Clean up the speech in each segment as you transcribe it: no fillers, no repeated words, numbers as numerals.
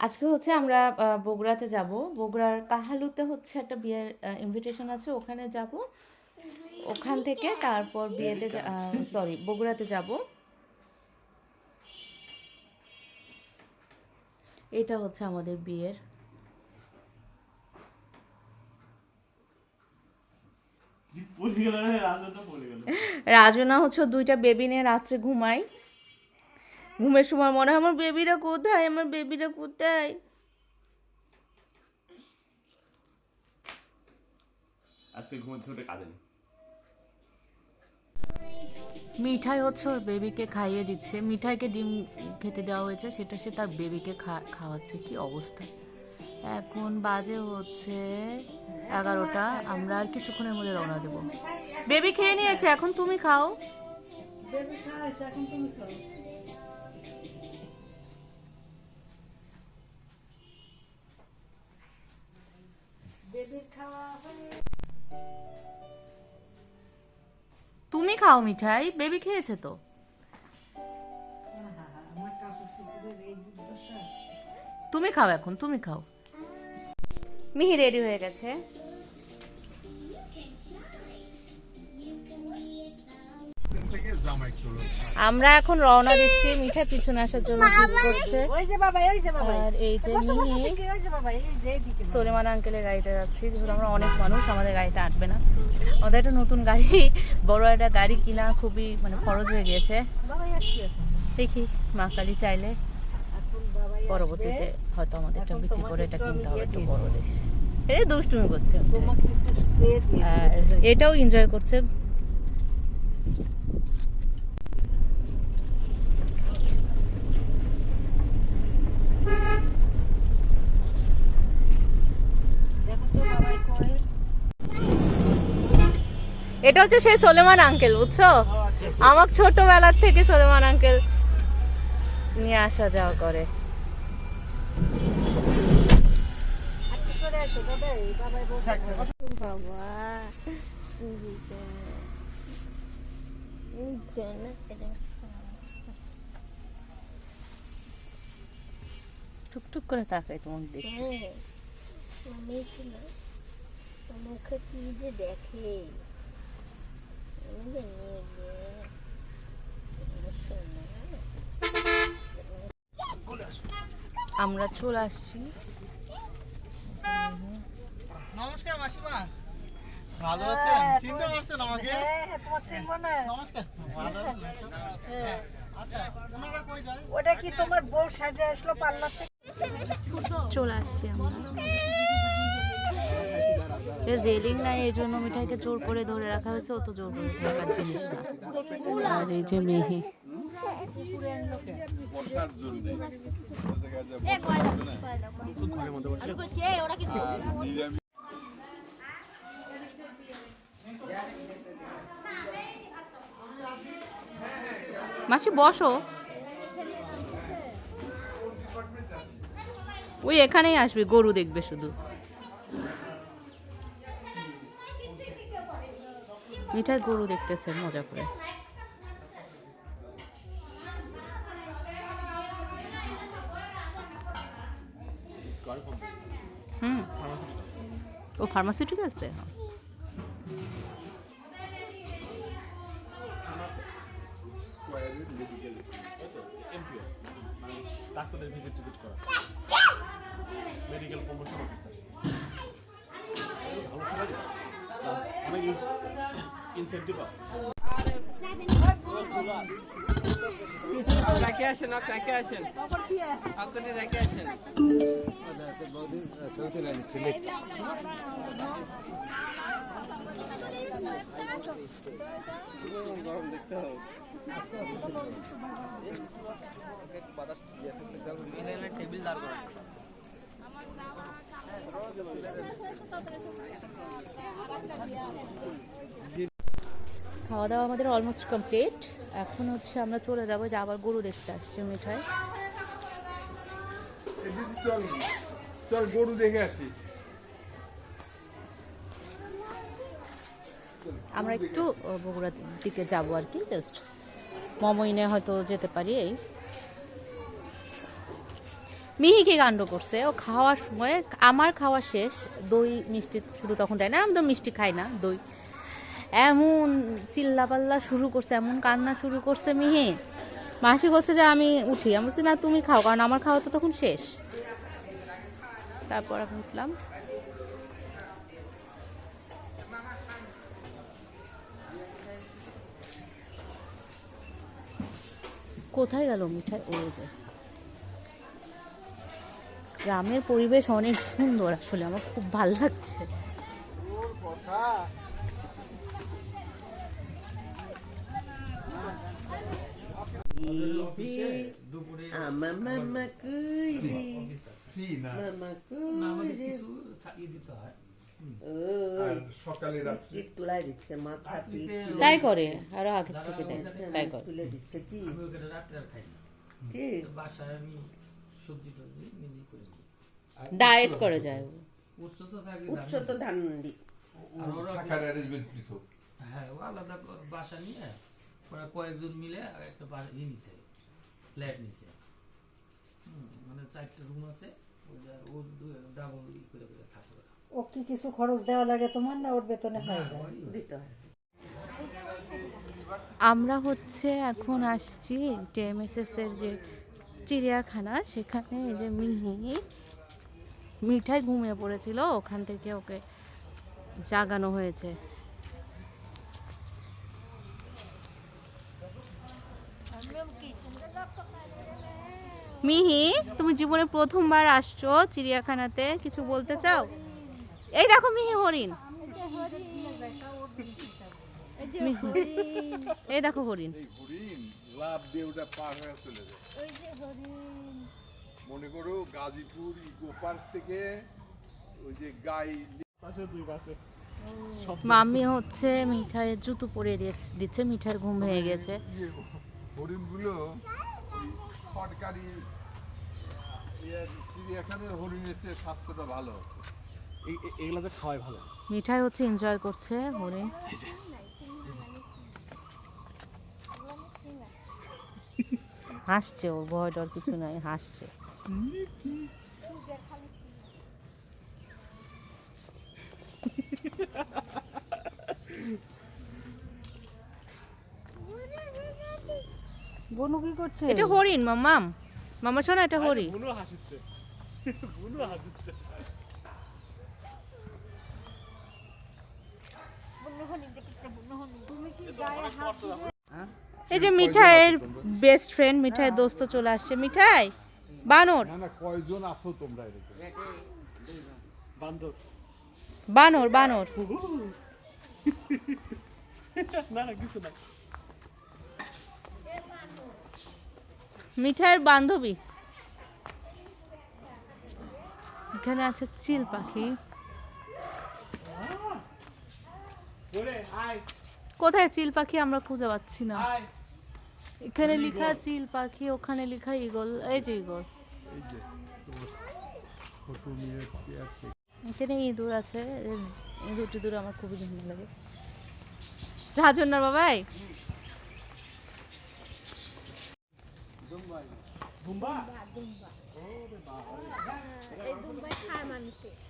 আজকে হচ্ছে আমরা বগুড়াতে যাব। বগুড়ার কাহালুতে হচ্ছে একটা বিয়ের ইনভিটেশন আছে, ওখানে যাব। ওখান থেকে তারপর বগুড়াতে যাব। এটা হচ্ছে আমাদের বিয়ের। রাজু না হচ্ছে দুইটা বেবি নিয়ে রাত্রে ঘুমাই। ঘুমের সময় মনে হয় আমার বেবিরা কোথায়, আমার বেবিরা কোথায়। আজকে ঘুমোতে উঠে কাঁদে না। মিঠাই হচ্ছে ওর বেবিকে খাইয়ে দিচ্ছে। মিঠাইকে ডিম খেতে দেওয়া হয়েছে, সেটা সে তার বেবিকে খাওয়াচ্ছে। কি অবস্থা! এখন বাজে হচ্ছে 11টা। আমরা আর কিছুক্ষণের মধ্যে রওনা দেব। বেবি খেয়ে নিয়েছে, এখন তুমি খাও। তুমি খাও মিঠাই, বেবি খেয়েছে তো। তুমি খাও, এখন তুমি খাও। মিহি রেডি হয়ে গেছে। আমরা এখন রওনা দিচ্ছি। মিঠাই পিছনে আসার জন্য জিদ করছে। আর এই যে মিহি সোলেমান আঙ্কেলের গাড়িতে যাচ্ছি, যেহেতু আমরা অনেক মানুষ, আমাদের গাড়িতে আটবে না। আমাদের একটা নতুন গাড়ি, বড় একটা গাড়ি কিনা খুবই খরচ হয়ে গিয়েছে। দেখি মা কালী চাইলে পরবর্তীতে হয়তো আমাদেরটা বিক্রি করে এটা কিনতে হবে একটু বড় দেখে। এটা দুষ্টুমি করছে, আর এটাও এনজয় করছে। এটা হচ্ছে সেই সোলেমান আঙ্কেল, বুঝছো? আমার ছোটবেলার থেকে সোলেমান আঙ্কেল নিয়ে আসা যাওয়া করে। টুকটুক করে তাকাই তোমাকে দেখে। মুখে কি যে দেখে, আমরা চলে আসছি। নমস্কার মাসিমা, ভালো আছেন? চিনতে পারছেন আমাকে? নমস্কার, ভালো আছেন? আচ্ছা, তোমরা কই যাও? ওটা কি তোমার বউ সাজে আসলো পার্লার থেকে? চলে আসছি আমরা। এর রেলিং নাই, এই জন্য মিঠাইকে জোর করে ধরে রাখা হয়েছে। অত জোর করে রাখার জিনিস না। আর এই যে মেহি, মাসি বসো। ওই এখানেই আসবে, গরু দেখবে শুধু। মিঠাই গরু দেখতেছে মজা করে। ও ফার্মাসিউটিক্যালসে। ডাক্তারদের ভিজিট করা, মেডিকেল প্রমোশন অফিসার। ভালো স্যালারি প্লাস অনেক ইনসেন্টিভ আছে। রেখে আসেন, রেখে আসেন, আপনি রেখে আসেন। টেবিল দাঁড় করা। খাওয়া দাওয়া আমাদের অলমোস্ট কমপ্লিট। এখন হচ্ছে আমরা চলে যাবো, যে আবার গরু দেখতে আসছে মিঠাই। চল চল গরু দেখে আসি। আমরা একটু বগুড়ার দিকে যাবো আর কি, জাস্ট মমইনে হয়তো যেতে পারি। এই মিহি কি কাণ্ড করছে, ও খাওয়ার সময় আমার খাওয়া শেষ, দই মিষ্টি শুধু তখন দেয় না, আমি তো মিষ্টি খাই না, দই এমন চিল্লাপাল্লা শুরু করছে, এমন কান্না শুরু করছে মিহি। মাসি বলছে যে আমি উঠি, আমি বলছি না তুমি খাও, কারণ আমার খাওয়া তো তখন শেষ। তারপর আমি উঠলাম। কোথায় গেল মিঠাই? ওই যে গ্রামের পরিবেশ অনেক সুন্দর, আসলে আমার খুব ভালো লাগছে। সকালে রাত্রে তুলাই দিচ্ছে মাথা পিঠ তাই করে, আরো আগে থেকে দেয়, তাই করে। তুলে দিচ্ছে কি আমি ওখানে রাত্রে আর খাই না, কি তো বাসায় আমি সবজি টবজি নিজেই করে নিই। ডায়েট করে যায় ও। উৎস তো থাকে উৎস তো ধানমন্ডি আর ওরা থাকার অ্যারেঞ্জমেন্ট পৃথক। হ্যাঁ, ও আলাদা বাসা নিয়ে ওরা কয়েকজন মিলে একটা নিছে, ফ্ল্যাট নিছে। মানে 4টা রুম আছে, ও ডাবল করে করে থাকে ওরা। ও কি কিছু খরচ দেওয়া লাগে তোমার, না ওর বেতনে হয়ে যায়? দিতে হয়। আমরা হচ্ছে এখন আসছি টিএমএসএস এর যে চিড়িয়াখানা, সেখানে এই যে মিঠাই ঘুমিয়ে পড়েছিল, ওখান থেকে ওকে জাগানো হয়েছে। মিহি, তুমি জীবনে প্রথমবার আসছো চিড়িয়াখানাতে, কিছু বলতে চাও? এই দেখো মিহি হরিণ, এই দেখো হরিণ। এই হরিণ লাভ দিয়ে ওটা পার হয়ে চলে যায়। মনে করো গাজীপুর ইকো পার্ক থেকে ওই যে গাই মাম্মি হচ্ছে মিঠাইয়ের জুতো পরিয়ে দিচ্ছে, মিঠাইয়ের ঘুম ভেঙে গেছে। হরিণগুলো ওই সরকারি চিড়িয়াখানার হরিণের চেয়ে স্বাস্থ্যটা ভালো আছে। এগুলাতে খাওয়াই ভালো। মিঠাই হচ্ছে এনজয় করছে হরিণ। হাসছে, ওর ভয় ডর কিছু নাই, হাসছে। বনু কি করছে? এটা হরিণ মাম্মাম, মামা শোনা, এটা হরিণ। বুনু হাসিচ্ছে, বুনু হাসিচ্ছে। এই যে মিঠাইয়ের বেস্ট ফ্রেন্ড, মিঠাইয়ের দোস্ত চলে আসছে। মিঠাই বানর, না না, কয়জন আছো তোমরা এরকম? বান্ধব বানর বানর। না না কিছু না। মিঠাইয়ের বান্ধবী। এখানে আছে চিল পাখি। কোথায় চিল পাখি আমরা খুঁজে পাচ্ছি না। এখানে লেখা চিল পাখি, ওখানে লেখা ঈগল। এই যে ঈগল। এই যে তোমার ছোট মেয়ের চেয়ার থেকে এখানে ইঁদুর আছে, ইঁদুর টিঁদুর আমার খুবই ভালো লাগে। রাজন্যার বাবাই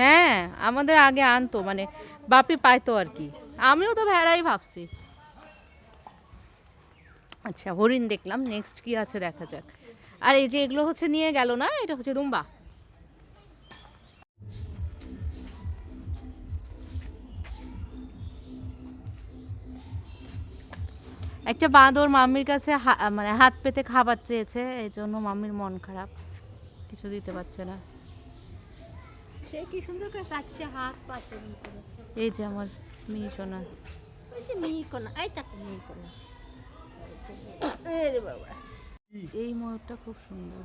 হ্যাঁ, আমাদের আগে আনতো, মানে বাপি পাইতো আর কি। আমিও তো ভেড়াই ভাবছি। আচ্ছা, হরিণ দেখলাম, নেক্সট কি আছে দেখা যাক। আর এই যে এগুলো হচ্ছে নিয়ে গেল না, এটা হচ্ছে দুম্বা। একটা বাঁদর মাম্মির কাছে মানে হাত পেতে খাবার চেয়েছে, এই জন্য মাম্মির মন খারাপ, কিছু দিতে পারছে না। সে কি সুন্দর করে চাচ্ছে, হাত পাতে। এই যে আমার মেয়ে সোনা, ওই যে মিহিকোনা, এই তাকে মিহিকোনা। আরে বাবা, এই ময়ূরটা খুব সুন্দর।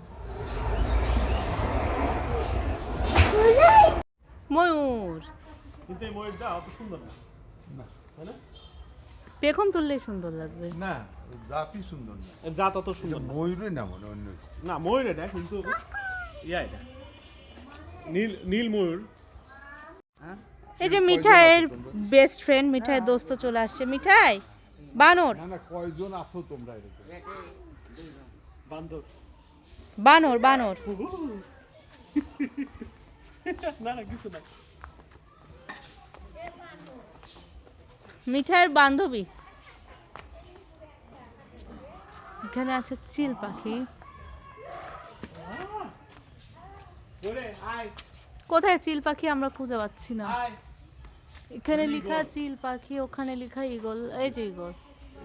ময়ূর কিন্তু এই ময়ূরটা অত সুন্দর না, তাই না? পেখম তুললেই সুন্দর লাগবে। না, জাতি সুন্দর না, জাত অত সুন্দর না। ময়ূরই না, মনে অন্য কিছু। না ময়ূর এটা, কিন্তু এটা নীল নীল ময়ূর। এই যে মিঠাইয়ের বেস্ট ফ্রেন্ড, মিঠাইয়ের দোস্ত চলে আসছে। মিঠাই বানর, না না, কয়জন আছো তোমরা এরকম? বান্ধব বানর বানর। না না কিছু না। মিঠাইয়ের বান্ধবী। এখানে আছে চিল পাখি। ওরে আয় কোথায় চিল পাখি আমরা খুঁজে পাচ্ছি না। আয়। এখানে লেখা চিল পাখি, ওখানে লেখা ঈগল। এই যে ঈগল।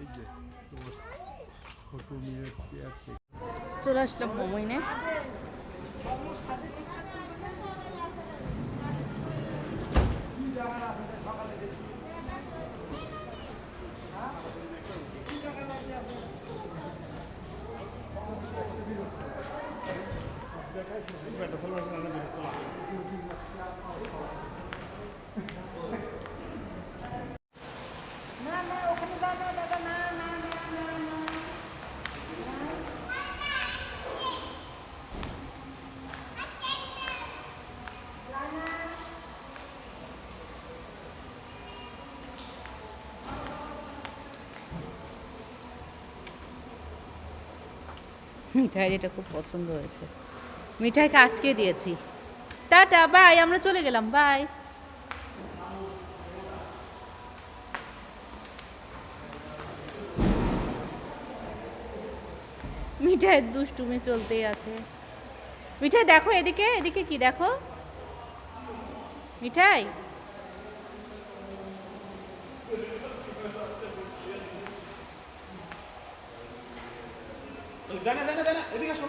এই যে তোমার ছোট মেয়ের চেয়ার থেকে চলে আসলাম মোমোইনে। মিঠাইয়ের এটা খুব পছন্দ হয়েছে। মিঠাইকে আটকে দিয়েছি। টাটা, বাই, আমরা চলে গেলাম, বাই। মিঠাইয়ের দুষ্টুমি চলতেই আছে। মিঠাই দেখো এদিকে, এদিকে কি দেখো মিঠাই? জানা জানা জানা এদিকে আসো।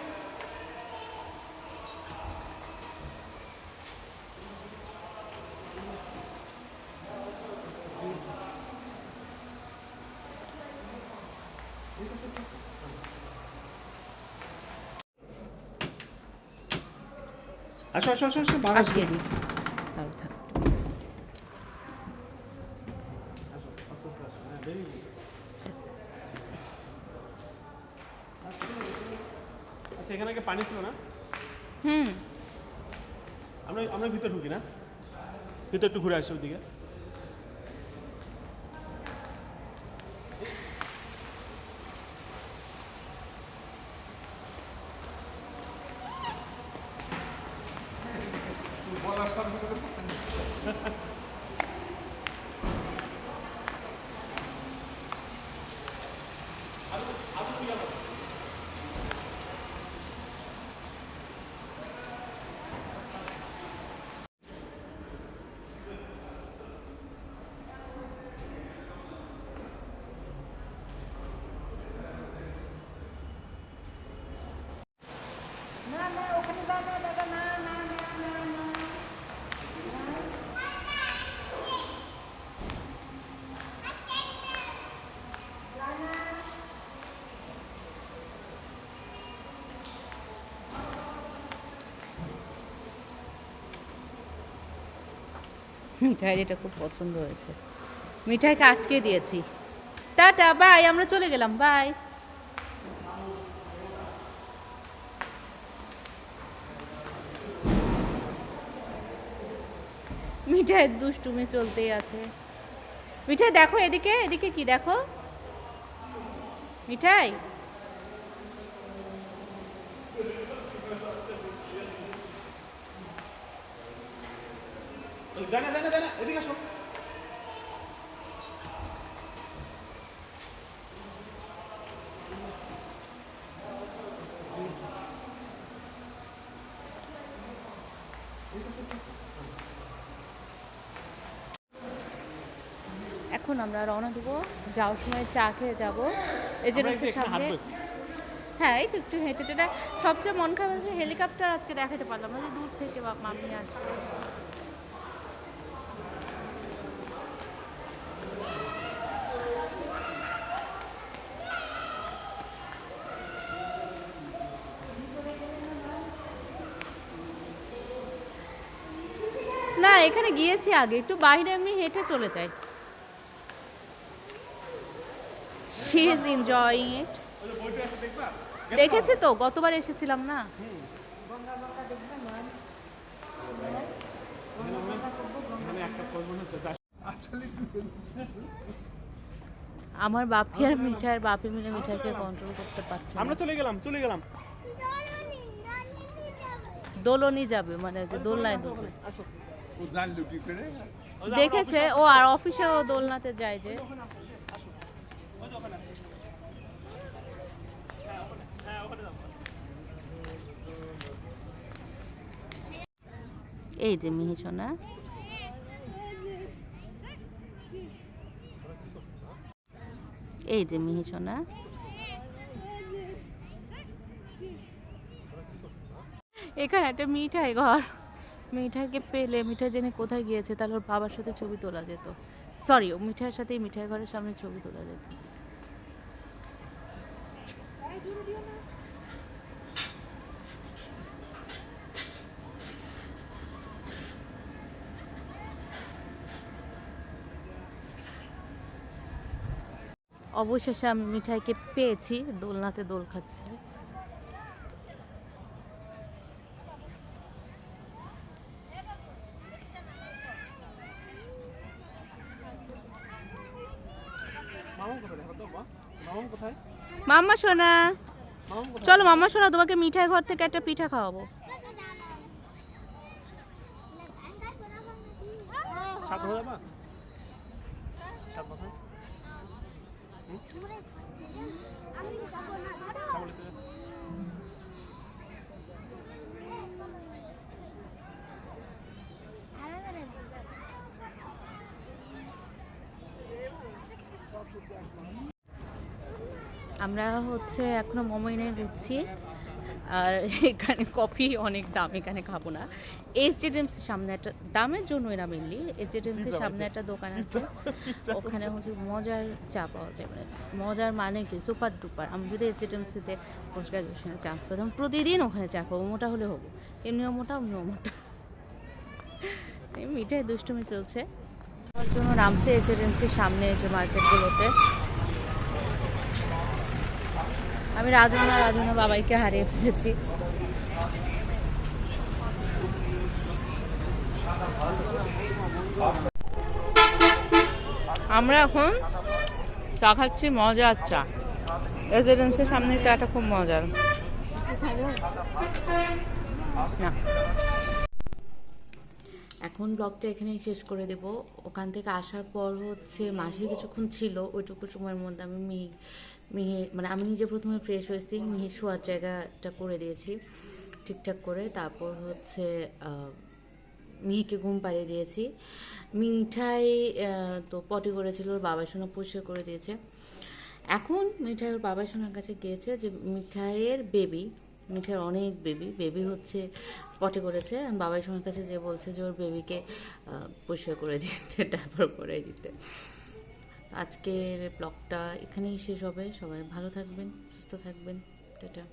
আসো আসো আসো আসো বাবা আটকে দিই। তাহলে থাক। আচ্ছা এখানে আগে পানি ছিল না? হুম, আমরা আমরা ভিতরে ঢুকি না, ভিতরে একটু ঘুরে আসি ওইদিকে। বলার সাথে সাথে মিঠাইয়ের এটা খুব পছন্দ হয়েছে। মিঠাইকে আটকে দিয়েছি। টাটা, বাই, আমরা চলে গেলাম, বাই। মিঠাইয়ের দুষ্টুমি চলতেই আছে। মিঠাই দেখো এদিকে, এদিকে কি দেখো মিঠাই? জানা জানা জানা এদিকে আসো। এখন আমরা রওনা দেবো। যাওয়ার সময় চা খেয়ে যাবো। এই যে আমরা হচ্ছে একটু এখানে সামনে। হাঁটবো একটু। হ্যাঁ, এই তো একটু হেঁটে টেটে। সবচেয়ে মন খারাপ হচ্ছে হেলিকপ্টার আজকে দেখাতে পারলাম না, যে দূর থেকে মামি আসছে। না, এখানে গিয়েছি আগে, একটু বাইরে এমনি হেঁটে চলে যাই। She is enjoying it. ওই যে বইটা আছে দেখবা? দেখেছি তো, গতবার এসেছিলাম না। এখানে একটা খোঁজ মনে হচ্ছে আসলে আমার বাপি আর মিঠাইয়ের বাপি মিলে মিঠাইকে কন্ট্রোল করতে পারছে না। আমরা চলে গেলাম চলে গেলাম। দোলনই যাবে, মানে যে দোলনায় দুলবে। ও জানলো কি করে? দেখেছে ও, আর অফিসে ও দোলনাতে যায় যে। এই যে মিহি সোনা, এই যে মিহি সোনা। এখানে একটা মিঠাই ঘর, মিঠাইকে পেলে মিঠাই জেনে কোথায় গিয়েছে তাহলে ওর বাবার সাথে ছবি তোলা যেত। সরি, ও মিঠাইয়ের সাথে মিঠাই ঘরের সামনে ছবি তোলা যেত। অবশেষে আমি মিঠাইকে পেয়েছি, দোলনাতে দোল খাচ্ছে। মাম্মা সোনা, চলো মাম্মা সোনা, তোমাকে মিঠাই ঘর থেকে একটা পিঠা খাওয়াবো। আমরা হচ্ছে এখনো মোমো এনে ঘুরছি, আর এখানে কফি অনেক দাম, এখানে খাবো না। এসজেডএমসির সামনে একটা, দামের জন্যই না মেনলি, এসজেডএমসির সামনে একটা দোকান আছে, ওখানে হচ্ছে মজার চা পাওয়া যায়। মানে মজার মানে কি, সুপার ডুপার। আমি যদি এসজেডএমসিতে পোস্ট গ্রাজুয়েশনে চান্স পেতাম, প্রতিদিন ওখানে চা খাবো, মোটা হলে হবো, এমনিও মোটা অমনিও মোটা। এই মিঠাই দুষ্টুমি চলছে। ওর জন্য নামছে এসজেডএমসির সামনে যে মার্কেটগুলোতে। আমি রাজনা বাবাইকে হারিয়ে ফেলেছি। আমরা এখন চা খাচ্ছি, মজার চা। এসজেডএমসির সামনে চাটা খুব মজার। না, এখন ব্লগটা এখানেই শেষ করে দেব। ওখান থেকে আসার পর হচ্ছে মাসি কিছুক্ষণ ছিল, ওইটুকু সময়ের মধ্যে আমি মিহি মানে আমি নিজে প্রথমে ফ্রেশ হয়েছি, মিহি শোয়ার জায়গাটা করে দিয়েছি ঠিকঠাক করে। তারপর হচ্ছে মিহিকে ঘুম পাড়িয়ে দিয়েছি। মিঠাই তো পটি করেছিল, ওর বাবা সোনা পরিষ্কার করে দিয়েছে। এখন মিঠাই ওর বাবা সোনার কাছে গিয়েছে, যে মিঠাইয়ের মিঠাইয়ের অনেক বেবি হচ্ছে পটি করেছে। বাবাই সোনার কাছে যে বলছে যে ওর বেবিকে পরিষ্কার করে দিতে, তারপর করে দিতে। আজকের ব্লগটা এখানেই শেষ হবে। সবাই ভালো থাকবেন, সুস্থ থাকবেন, টাটা।